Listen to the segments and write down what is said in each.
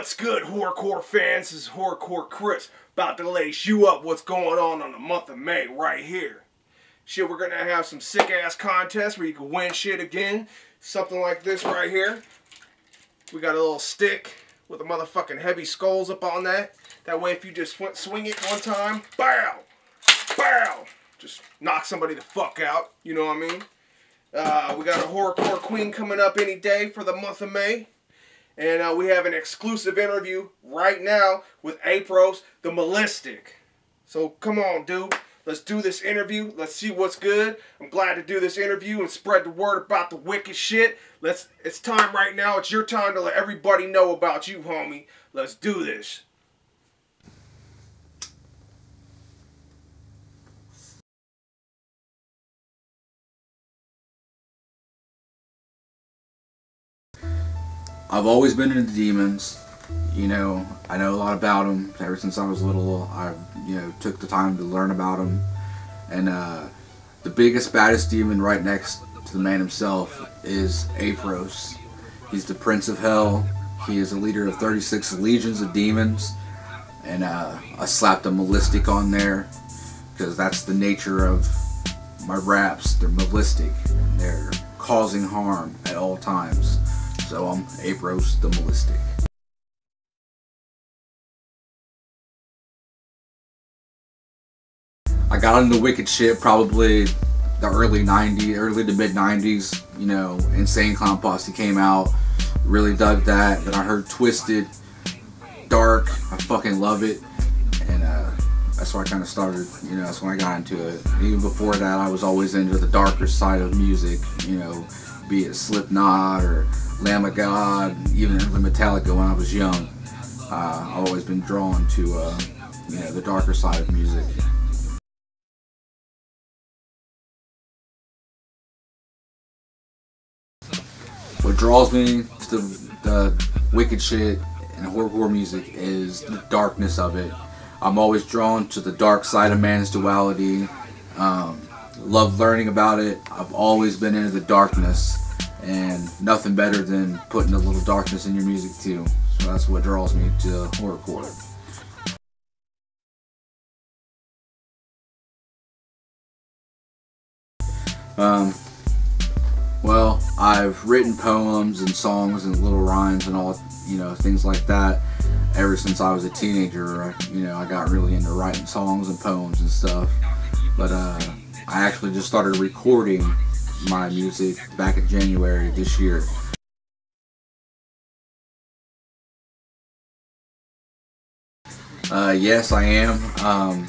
What's good, horrorcore fans? This is Horrorcore Chris, about to lace you up what's going on the month of May right here. Shit, we're gonna have some sick ass contests where you can win shit again. Something like this right here. We got a little stick with a motherfucking heavy skulls up on that. That way if you just swing it one time, bow, bow, just knock somebody the fuck out, you know what I mean? We got a Horrorcore Queen coming up any day for the month of May. And we have an exclusive interview right now with Ayperos, the Malistik. So come on, dude. Let's do this interview. Let's see what's good. I'm glad to do this interview and spread the word about the wicked shit. It's time right now. It's your time to let everybody know about you, homie. Let's do this. I've always been into demons. You know, I know a lot about them. Ever since I was little, I took the time to learn about them. And the biggest, baddest demon right next to the man himself is Ayperos. He's the Prince of Hell. He is a leader of 36 legions of demons. And I slapped a Malistik on there because that's the nature of my raps. They're Malistik. They're causing harm at all times. So I'm Ayperos the Malistik. I got into wicked shit probably the early to mid 90s. You know, Insane Clown Posse came out. Really dug that. Then I heard Twisted, Dark. I fucking love it. And that's where I kind of started. You know, that's when I got into it. Even before that, I was always into the darker side of music. You know, be it Slipknot or Lamb of God, even Metallica when I was young. I've always been drawn to the darker side of music. What draws me to the wicked shit and horror music is the darkness of it. I'm always drawn to the dark side of man's duality. Love learning about it. I've always been into the darkness. And nothing better than putting a little darkness in your music too. So that's what draws me to horrorcore. Well, I've written poems and songs and little rhymes and all, things like that ever since I was a teenager. I got really into writing songs and poems and stuff. But I actually just started recording my music back in January this year. Yes, I am.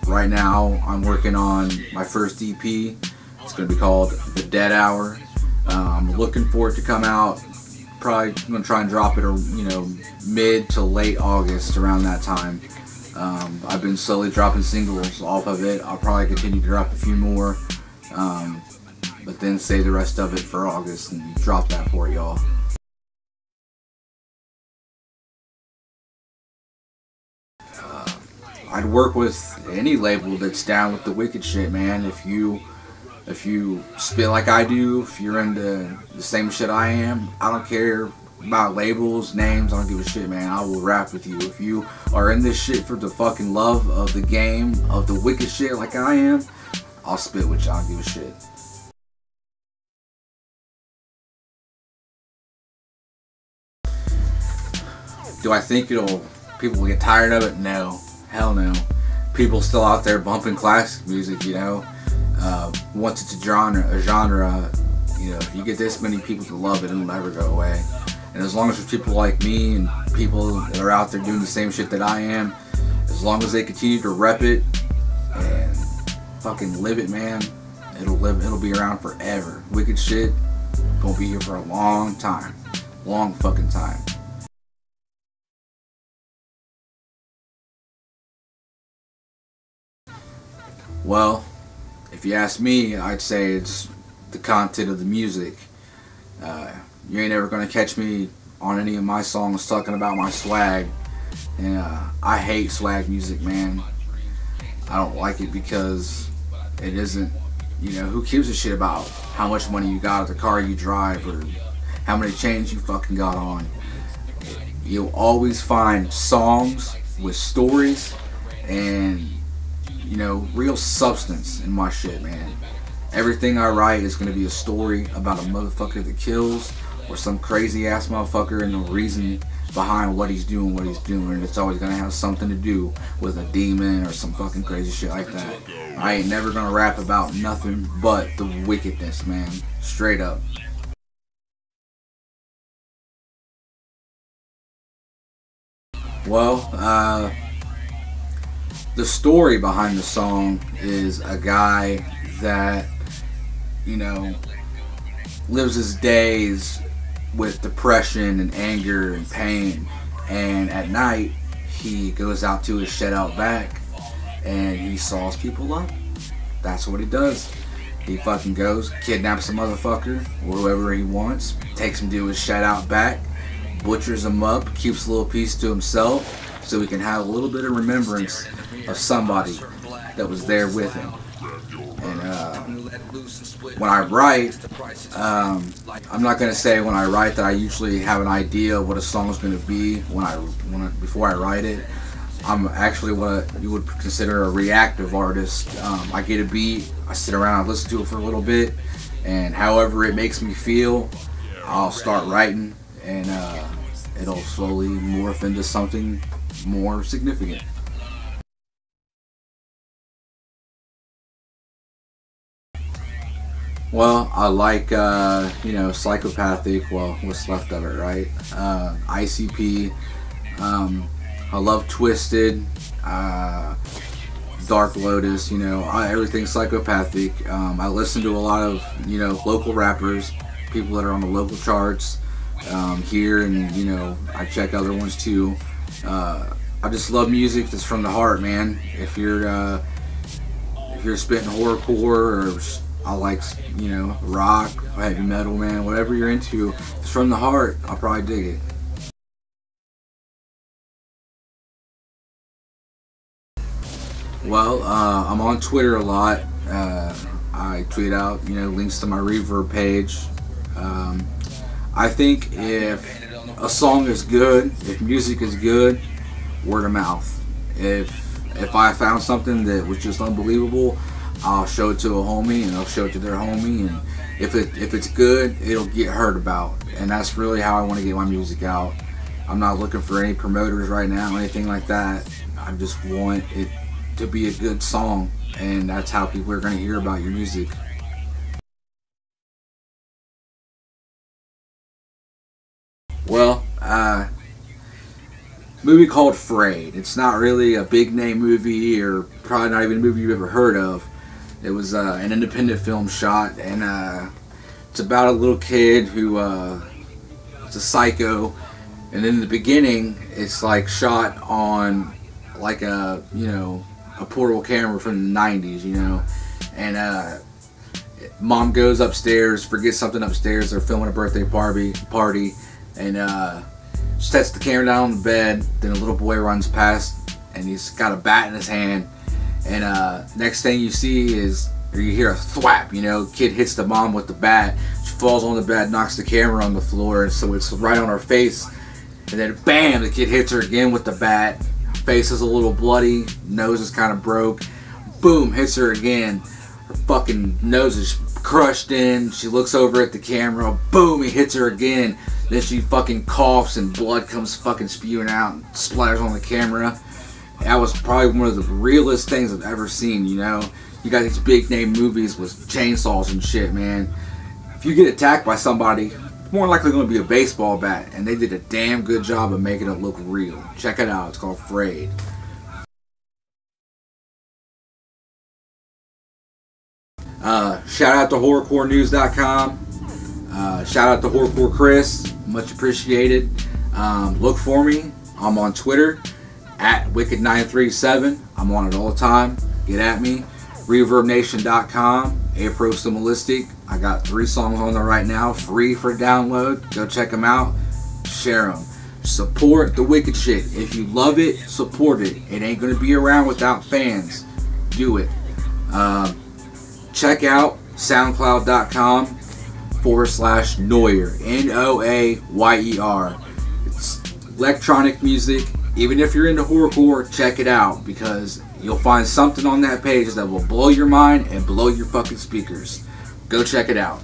Right now I'm working on my first EP. It's going to be called The Dead Hour. I'm looking for it to come out. Probably going to try and drop it, mid to late August, around that time. I've been slowly dropping singles off of it. I'll probably continue to drop a few more. But then save the rest of it for August and drop that for y'all. I'd work with any label that's down with the wicked shit, man. If you spit like I do, if you're into the same shit I am, I don't care about labels, names, I don't give a shit, man. I will rap with you. If you are in this shit for the fucking love of the game, of the wicked shit like I am, I'll spit with you, I don't give a shit. Do I think people will get tired of it? No. Hell no. People still out there bumping classic music, once it's a genre, if you get this many people to love it, it'll never go away. And as long as there's people like me and people that are out there doing the same shit that I am, as long as they continue to rep it and fucking live it, man, it'll be around forever. Wicked shit gonna be here for a long time. Long fucking time. Well, if you ask me, I'd say it's the content of the music. You ain't ever gonna catch me on any of my songs talking about my swag. And I hate swag music, man. I don't like it because it isn't, who gives a shit about how much money you got or the car you drive or how many chains you fucking got on. you'll always find songs with stories and, you know, real substance in my shit, man. Everything I write is going to be a story about a motherfucker that kills, or some crazy ass motherfucker, and the reason behind what he's doing, It's always going to have something to do with a demon or some fucking crazy shit like that. I ain't never going to rap about nothing but the wickedness, man. Straight up. Well, the story behind the song is a guy that, you know, lives his days with depression and anger and pain, and at night he goes out to his shed out back and he saws people up. That's what he does. He fucking goes, kidnaps a motherfucker or whoever he wants, takes him to his shed out back, butchers him up, keeps a little piece to himself so he can have a little bit of remembrance of somebody that was there with him. And when I write, I'm not going to say when I write that I usually have an idea of what a song is going to be before I write it. I'm actually what you would consider a reactive artist. I get a beat, I sit around, I listen to it for a little bit, and however it makes me feel, I'll start writing, and it'll slowly morph into something more significant. Well, I like, you know, Psychopathic, well, what's left of it, right? ICP, I love Twisted, Dark Lotus, you know, everything Psychopathic. I listen to a lot of, you know, local rappers, people that are on the local charts here, and, you know, I check other ones too. I just love music that's from the heart, man. If you're spitting horrorcore, or I like, you know, rock, heavy metal, man, whatever you're into, if it's from the heart, I'll probably dig it. Well, I'm on Twitter a lot. I tweet out, you know, links to my Reverb page. I think if a song is good, if music is good, word of mouth. If I found something that was just unbelievable, I'll show it to a homie, and I'll show it to their homie, and if it's good, it'll get heard about. And that's really how I want to get my music out. I'm not looking for any promoters right now, anything like that. I just want it to be a good song, and that's how people are going to hear about your music. Well, movie called Frayed. It's not really a big name movie, or probably not even a movie you've ever heard of. It was an independent film shot, and it's about a little kid who is a psycho, and in the beginning it's like shot on like a, you know, a portable camera from the 90s, you know, and mom goes upstairs, forgets something upstairs, they're filming a birthday party, and sets the camera down on the bed. Then a little boy runs past, and he's got a bat in his hand, and next thing you see is, or you hear a thwap, you know, kid hits the mom with the bat, she falls on the bed, knocks the camera on the floor, and so it's right on her face, and then bam, the kid hits her again with the bat, face is a little bloody, nose is kind of broke, boom, hits her again, her fucking nose is crushed in, she looks over at the camera, boom, he hits her again, then she fucking coughs and blood comes fucking spewing out and splatters on the camera. That was probably one of the realest things I've ever seen, you know. You got these big name movies with chainsaws and shit, man. If you get attacked by somebody, it's more likely going to be a baseball bat, and they did a damn good job of making it look real. Check it out, it's called Frayed. Shout out to horrorcorenews.com. Shout out to Horrorcore Chris, much appreciated. Look for me, I'm on Twitter at Wicked937. I'm on it all the time. Get at me. ReverbNation.com. Ayperos to Malistik. I got 3 songs on there right now, free for download. Go check them out. Share them. Support the wicked shit. If you love it, support it. It ain't gonna be around without fans. Do it. Check out SoundCloud.com/Noyer. Noyer. It's electronic music. Even if you're into horrorcore, check it out, because you'll find something on that page that will blow your mind and blow your fucking speakers. Go check it out.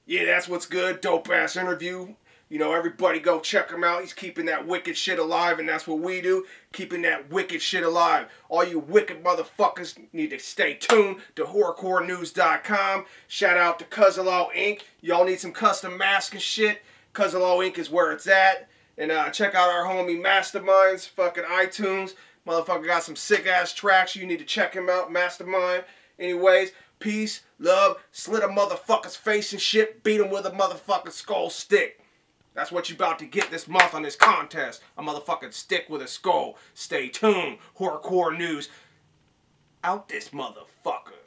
Yeah, that's what's good. Dope ass interview. You know, everybody go check him out. He's keeping that wicked shit alive, and that's what we do. Keeping that wicked shit alive. All you wicked motherfuckers need to stay tuned to horrorcorenews.com. Shout out to Cuzzalo Inc. Y'all need some custom masks and shit. Cuzzalo Inc. is where it's at. And check out our homie Mastermind's fucking iTunes. Motherfucker got some sick ass tracks. You need to check him out, Mastermind. Anyways, peace, love, slit a motherfucker's face and shit. Beat him with a motherfucking skull stick. That's what you about to get this month on this contest. A motherfucking stick with a skull. Stay tuned. Horrorcore News. Out this motherfucker.